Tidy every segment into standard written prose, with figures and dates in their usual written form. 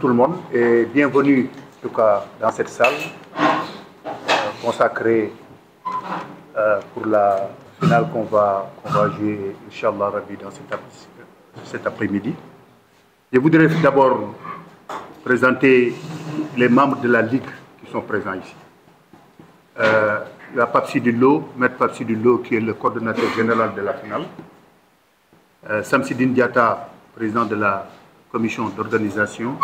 tout le monde et bienvenue en tout cas dans cette salle consacrée pour la finale qu'on va jouer, Inch'Allah Rabbi, dans cet après-midi. Je voudrais d'abord présenter les membres de la Ligue qui sont présents ici. Il y a Pape Sidi Lo, Maître Pape Sidi Lo, qui est le coordonnateur général de la finale. Samsidine Diatta, président de la commission d'organisation.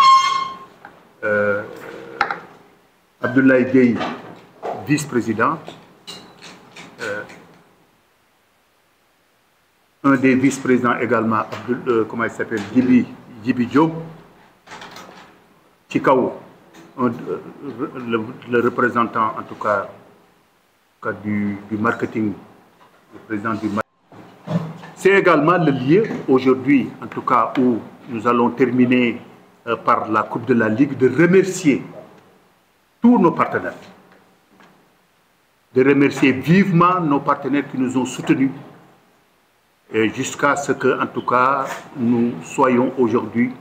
Abdoulaye Gueye, vice-président. Un des vice-présidents également, comment il s'appelle, Djibi Diop. Chikao, le représentant en tout cas du marketing, le président du marketing. C'est également le lieu aujourd'hui, en tout cas, où nous allons terminer par la Coupe de la Ligue, de remercier tous nos partenaires, de remercier vivement nos partenaires qui nous ont soutenus jusqu'à ce que, en tout cas, nous soyons aujourd'hui,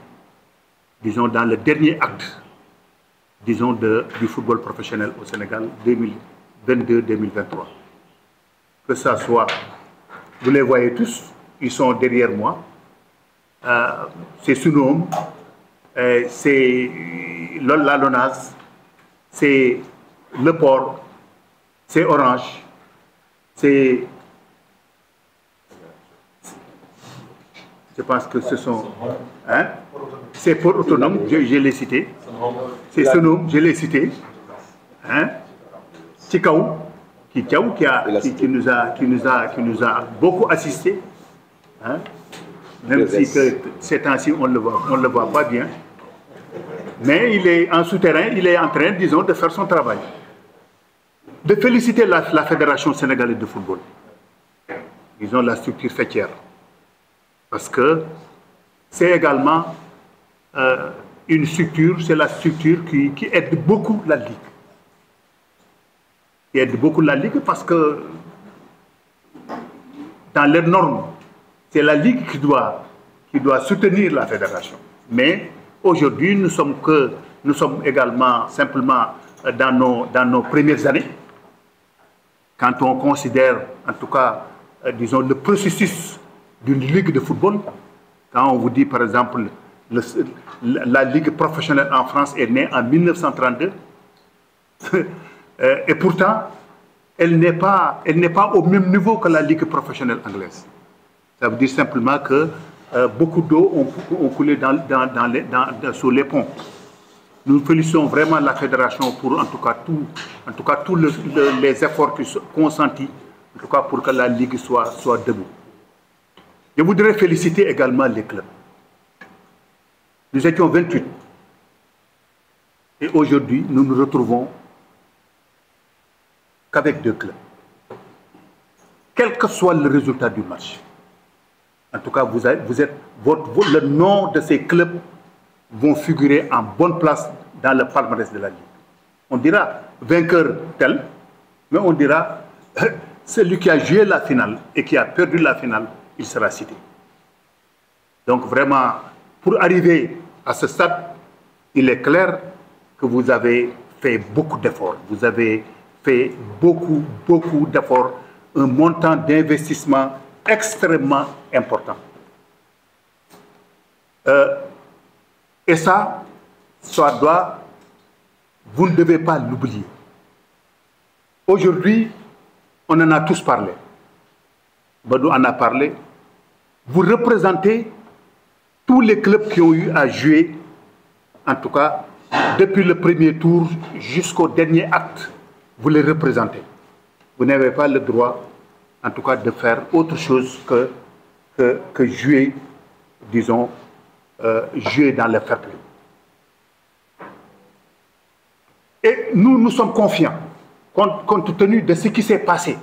disons, dans le dernier acte, disons, du football professionnel au Sénégal 2022-2023. Que ça soit, vous les voyez tous, ils sont derrière moi. C'est Sunom, c'est la Lonase, c'est Le Port, c'est Orange, c'est... Je pense que ce sont... Hein? C'est Port Autonome, je l'ai cité. C'est Sunom, je l'ai cité. Hein? Chikao, qui nous a beaucoup assisté. Hein? Même si ces temps-ci, on ne le voit pas bien. Mais il est en souterrain, il est en train, disons, de faire son travail. De féliciter la Fédération sénégalaise de football. Disons, la structure fêtière. Parce que c'est également une structure, c'est la structure qui aide beaucoup la Ligue. Qui aide beaucoup la Ligue parce que dans les normes, c'est la Ligue qui doit soutenir la Fédération. Mais aujourd'hui, nous sommes également simplement dans nos premières années. Quand on considère, en tout cas, disons, le processus d'une ligue de football, quand on vous dit, par exemple, la ligue professionnelle en France est née en 1932, et pourtant, elle n'est pas au même niveau que la ligue professionnelle anglaise. Ça veut dire simplement que beaucoup d'eau ont coulé sur les ponts. Nous félicitons vraiment la fédération pour en tout cas tous les efforts qui sont consentis, en tout cas pour que la ligue soit debout. Je voudrais féliciter également les clubs. Nous étions 28. Et aujourd'hui, nous nous retrouvons qu'avec 2 clubs. Quel que soit le résultat du match. En tout cas, le nom de ces clubs vont figurer en bonne place dans le palmarès de la Ligue. On dira vainqueur tel, mais on dira celui qui a joué la finale et qui a perdu la finale, il sera cité. Donc vraiment, pour arriver à ce stade, il est clair que vous avez fait beaucoup d'efforts. Vous avez fait beaucoup d'efforts, un montant d'investissement extrêmement important. Et ça vous ne devez pas l'oublier. Aujourd'hui, on en a tous parlé. Badou en a parlé. Vous représentez tous les clubs qui ont eu à jouer, en tout cas, depuis le premier tour jusqu'au dernier acte, vous les représentez. Vous n'avez pas le droit, en tout cas, de faire autre chose que jouer, disons, jouer dans le fair play. Et nous sommes confiants, compte tenu de ce qui s'est passé.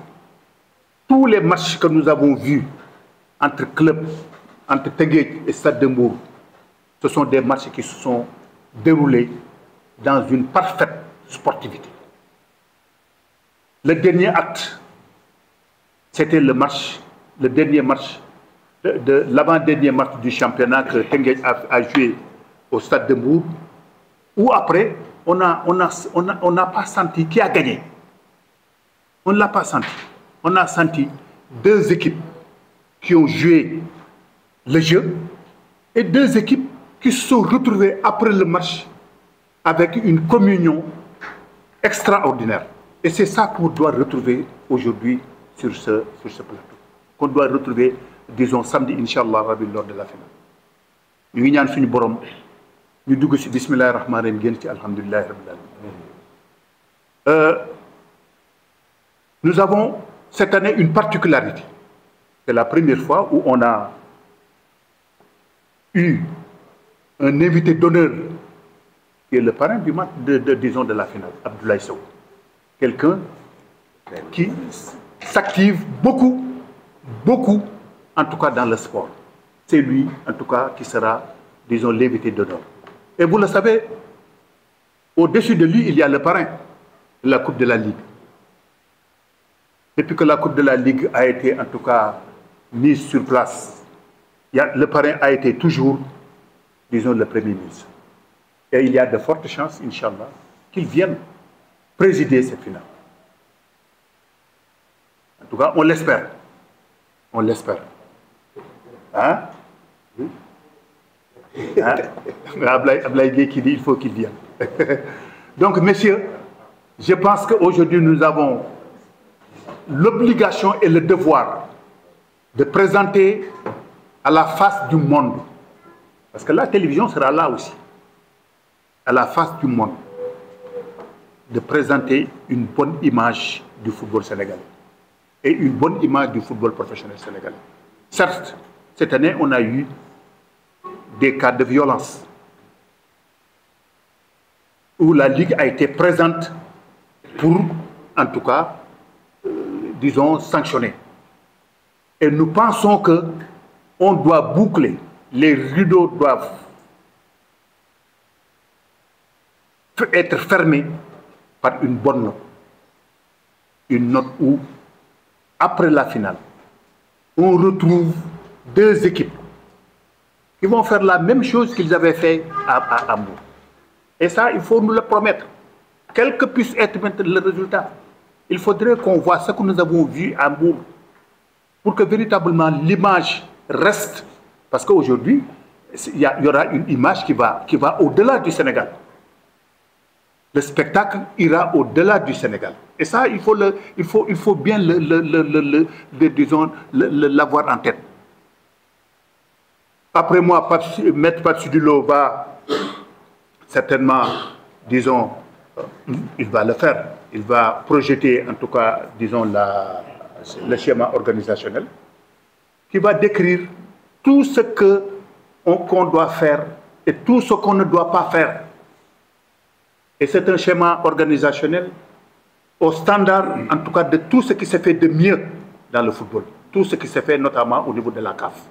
Tous les matchs que nous avons vus entre clubs, entre Teungueth et Stade de Mbour, ce sont des matchs qui se sont déroulés dans une parfaite sportivité. Le dernier acte, c'était le dernier match, l'avant-dernier match du championnat que Teungueth a joué au Stade de Mbour. où après, on n'a pas senti qui a gagné. On ne l'a pas senti. On a senti deux équipes qui ont joué le jeu et deux équipes qui se sont retrouvées après le match avec une communion extraordinaire. Et c'est ça qu'on doit retrouver aujourd'hui sur ce plateau. Qu'on doit retrouver, disons, samedi, Inch'Allah, lors de la finale. Nous ñaan suñu borom ñu dugg ci bismillahir rahmanir rahim génn ci alhamdulillahi rabbil alamin. Nous avons cette année une particularité. C'est la première fois où on a eu un invité d'honneur qui est le parrain du match disons, de la finale, Abdoulaye Sow. Quelqu'un qui s'active beaucoup, en tout cas dans le sport. C'est lui, en tout cas, qui sera, disons, l'invité d'honneur. Et vous le savez, au-dessus de lui, il y a le parrain de la Coupe de la Ligue. Depuis que la Coupe de la Ligue a été, en tout cas, mise sur place, le parrain a été toujours, disons, le Premier ministre. Et il y a de fortes chances, Inch'Allah, qu'il vienne présider cette finale. En tout cas, on l'espère. On l'espère. Hein? Hein? Ablaye Gueye qui dit il faut qu'il vienne. Donc, messieurs, je pense qu'aujourd'hui, nous avons l'obligation et le devoir de présenter à la face du monde, parce que la télévision sera là aussi, à la face du monde, de présenter une bonne image du football sénégalais et une bonne image du football professionnel sénégalais. Certes, cette année, on a eu des cas de violence où la Ligue a été présente pour, en tout cas, disons, sanctionner. Et nous pensons qu'on doit boucler, les rideaux doivent être fermés par une bonne note. Une note où, après la finale, on retrouve deux équipes qui vont faire la même chose qu'ils avaient fait à Hambourg. Et ça, il faut nous le promettre. Quel que puisse être maintenant le résultat, il faudrait qu'on voit ce que nous avons vu à Hambourg pour que véritablement l'image reste. Parce qu'aujourd'hui, il y aura une image qui va au-delà du Sénégal. Le spectacle ira au-delà du Sénégal. Et ça, il faut bien l'avoir en tête. Après moi, Maître Patsudilo va certainement, disons, il va le faire. Il va projeter, en tout cas, disons, le schéma organisationnel qui va décrire tout ce qu'on doit faire et tout ce qu'on ne doit pas faire. Et c'est un schéma organisationnel au standard, en tout cas, de tout ce qui s'est fait de mieux dans le football. Tout ce qui s'est fait notamment au niveau de la CAF.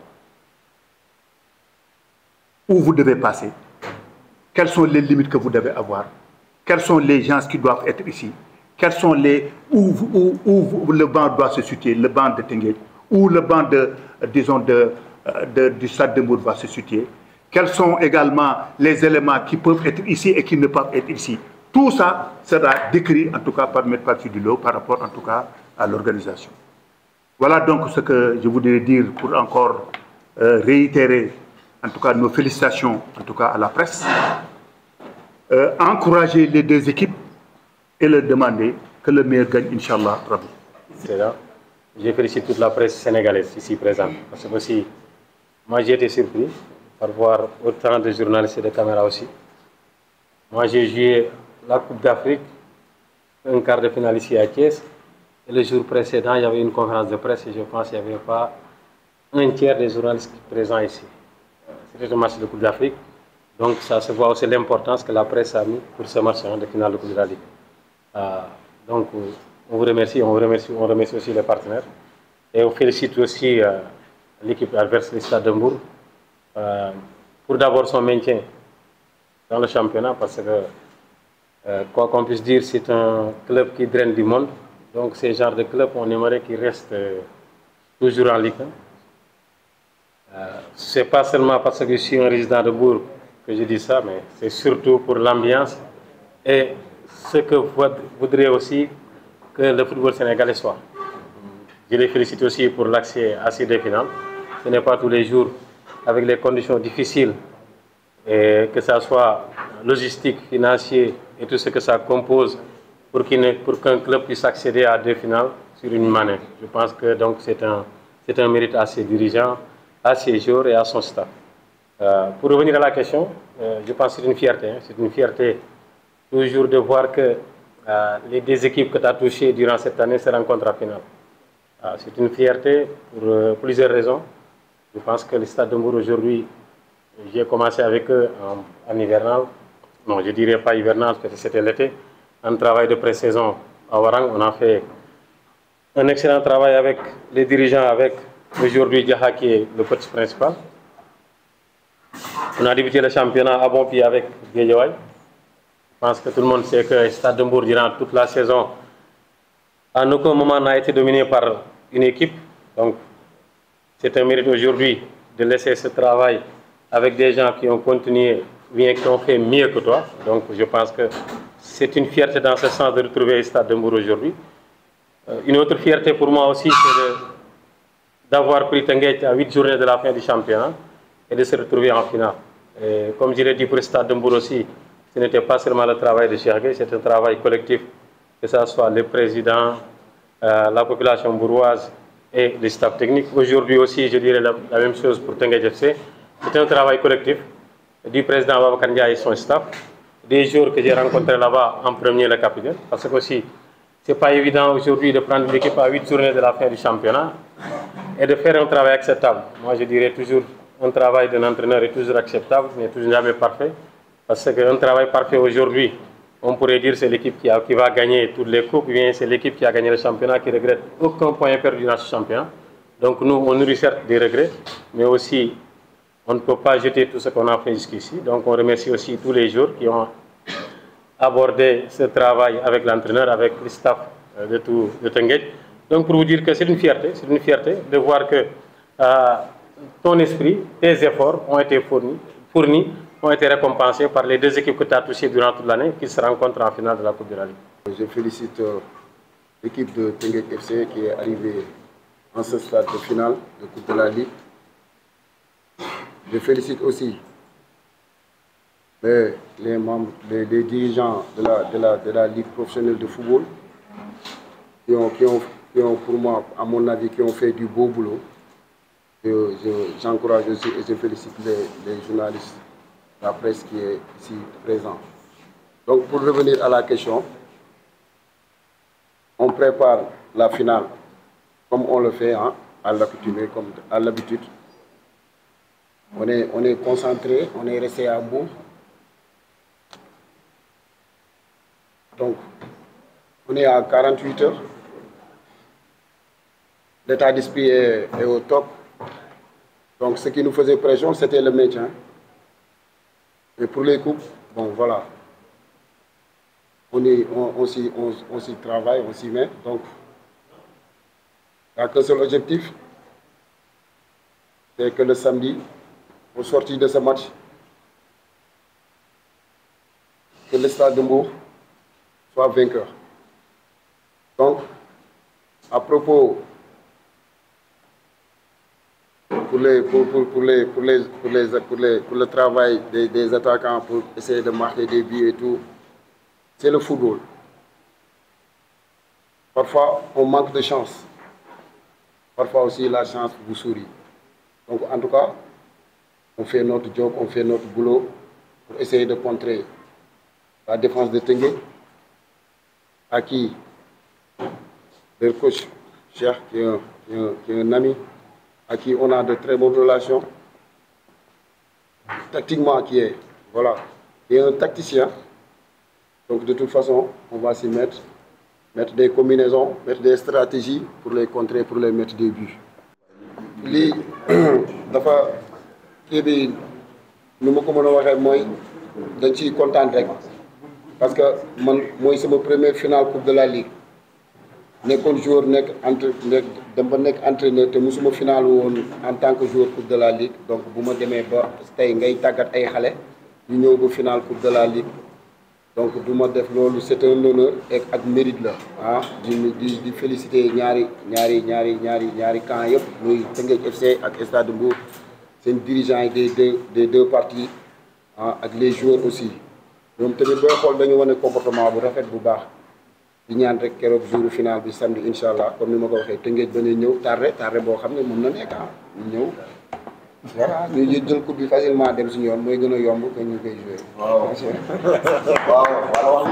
Où vous devez passer, quelles sont les limites que vous devez avoir, quels sont les gens qui doivent être ici, quels sont où le banc doit se situer, le banc de Tenguet, où le banc du Stade de Mbour va se situer, quels sont également les éléments qui peuvent être ici et qui ne peuvent être ici. Tout ça sera décrit, en tout cas, par M. Patsudilo par rapport, en tout cas, à l'organisation. Voilà donc ce que je voudrais dire pour encore réitérer, en tout cas, nos félicitations, en tout cas, à la presse. Encourager les deux équipes et leur demander que le meilleur gagne, Inch'Allah, Rabbi. C'est là. Je félicite toute la presse sénégalaise ici présente. Parce que aussi, moi j'ai été surpris par voir autant de journalistes et de caméras aussi. Moi j'ai joué la Coupe d'Afrique, un quart de finale ici à Thiès. Et le jour précédent, il y avait une conférence de presse et je pense qu'il n'y avait pas un tiers des journalistes présents ici. C'était un match de Coupe d'Afrique. Donc ça se voit aussi l'importance que la presse a mis pour ce match de finale de Coupe de la Ligue. Donc on vous remercie, on remercie aussi les partenaires. Et on félicite aussi l'équipe adverse, le Stade de Mbour, pour d'abord son maintien dans le championnat, parce que, quoi qu'on puisse dire, c'est un club qui draine du monde. Donc ces genres de clubs, on aimerait qu'ils restent toujours en Ligue 1. Ce n'est pas seulement parce que je suis un résident de Bourg que je dis ça, mais c'est surtout pour l'ambiance et ce que voudrait aussi que le football sénégalais soit. Je les félicite aussi pour l'accès à ces deux finales. Ce n'est pas tous les jours, avec les conditions difficiles, et que ça soit logistique, financier et tout ce que ça compose pour qu'un club puisse accéder à deux finales sur une année. Je pense que donc c'est un mérite à ses dirigeants, à ses joueurs et à son staff. Pour revenir à la question, je pense que c'est une fierté. C'est une fierté toujours de voir que les deux équipes que tu as touchées durant cette année se rencontrent en finale. C'est une fierté pour plusieurs raisons. Je pense que le Stade de Mbour aujourd'hui, j'ai commencé avec eux en hivernal. Non, je ne dirais pas hivernal parce que c'était l'été. Un travail de pré-saison à Warang. On a fait un excellent travail avec les dirigeants, avec aujourd'hui Diakha qui est le coach principal. On a débuté le championnat à bon pied avec Guédiawaye. Je pense que tout le monde sait que le Stade de Mbour, durant toute la saison, à aucun moment n'a été dominé par une équipe. Donc, c'est un mérite aujourd'hui de laisser ce travail avec des gens qui ont continué, bien qui ont fait mieux que toi. Donc, je pense que c'est une fierté dans ce sens de retrouver le Stade de Mbour aujourd'hui. Une autre fierté pour moi aussi, c'est d'avoir pris Tenguet à 8 journées de la fin du championnat et de se retrouver en finale. Et comme je l'ai dit pour le Stade de Mbour aussi, ce n'était pas seulement le travail de Cheikh Gueye, c'est un travail collectif, que ce soit les présidents, la population bourgeoise et les staffs techniques. Aujourd'hui aussi, je dirais la même chose pour Tenguet FC. C'est un travail collectif du président Babacar Ndiaye et son staff, des joueurs que j'ai rencontrés là-bas, en premier le capitaine, parce que aussi, ce n'est pas évident aujourd'hui de prendre une équipe à 8 journées de la fin du championnat et de faire un travail acceptable. Moi, je dirais toujours, un travail d'un entraîneur est toujours acceptable, mais toujours jamais parfait. Parce qu'un travail parfait aujourd'hui, on pourrait dire que c'est l'équipe qui va gagner toutes les coupes, ou bien c'est l'équipe qui a gagné le championnat qui ne regrette aucun point perdu dans ce championnat. Donc nous, on nourrit certes des regrets, mais aussi, on ne peut pas jeter tout ce qu'on a fait jusqu'ici. Donc on remercie aussi tous les joueurs qui ont abordé ce travail avec l'entraîneur, avec le staff de Tenguet. Donc pour vous dire que c'est une fierté de voir que ton esprit, tes efforts ont été fournis, ont été récompensés par les deux équipes que tu as touchées durant toute l'année qui se rencontrent en finale de la Coupe de la Ligue. Je félicite l'équipe de Tenguet FC qui est arrivée en ce stade de finale de Coupe de la Ligue. Je félicite aussi les membres, les dirigeants de la Ligue professionnelle de football qui ont, pour moi, à mon avis, qui ont fait du beau boulot. J'encourage aussi et je félicite les journalistes, la presse qui est ici présente. Donc pour revenir à la question, on prépare la finale comme on le fait à l'habitude. On est concentré, on est resté à bout. Donc, on est à 48 heures. L'état d'esprit est au top. Donc, ce qui nous faisait pression, c'était le maintien. Et pour les coupes, bon, voilà. On s'y travaille, on s'y met. Donc, il n'y a qu'un seul objectif. C'est que le samedi, au sortir de ce match, que le Stade de Mbour soit vainqueur. Donc, à propos, pour le travail des attaquants, pour essayer de marquer des buts et tout, c'est le football. Parfois, on manque de chance. Parfois aussi, la chance vous sourit. Donc, en tout cas, on fait notre job, on fait notre boulot pour essayer de contrer la défense de Tenguet, à qui le coach Cheikh, qui est un ami, à qui on a de très bonnes relations, tactiquement qui est un tacticien. Donc de toute façon, on va s'y mettre des combinaisons, mettre des stratégies pour les contrer, pour les mettre des buts. Lii dafa kii bi nu ma ko mën a waxee mooy dañ ciy kontaan rek parce que man mooy sama première finale Coupe de la Ligue nekkoon joueur dem ba nekk entraîneur te musuma final woon en tant que joueur Coupe de la Ligue. Donc bu ma demee ba tey ngay tàggat ay xale ñu ñëw ba final coupe de la ligue donc du ma def loolu c'est un honneur et ak mérite la ah di féliciter ñaari camp yëpp muy Teungueth FC ak Stade Mbour seen dirigeants yi des deux parties ah ak les joueurs aussi ñoom tamit booy xool dañu wane comportement bu rafet bu baax di ñaan rek keroog jour final bi samedi incha allah comme ni ma ko waxee Teungueth ba ne ñëw tardé boo xam ne mën na nekk ah ñu ñëw voilà ñu jël coupe bi facilement dem suñu yoon mooy gën a yomb que ñu koy joué. waaw waaw wax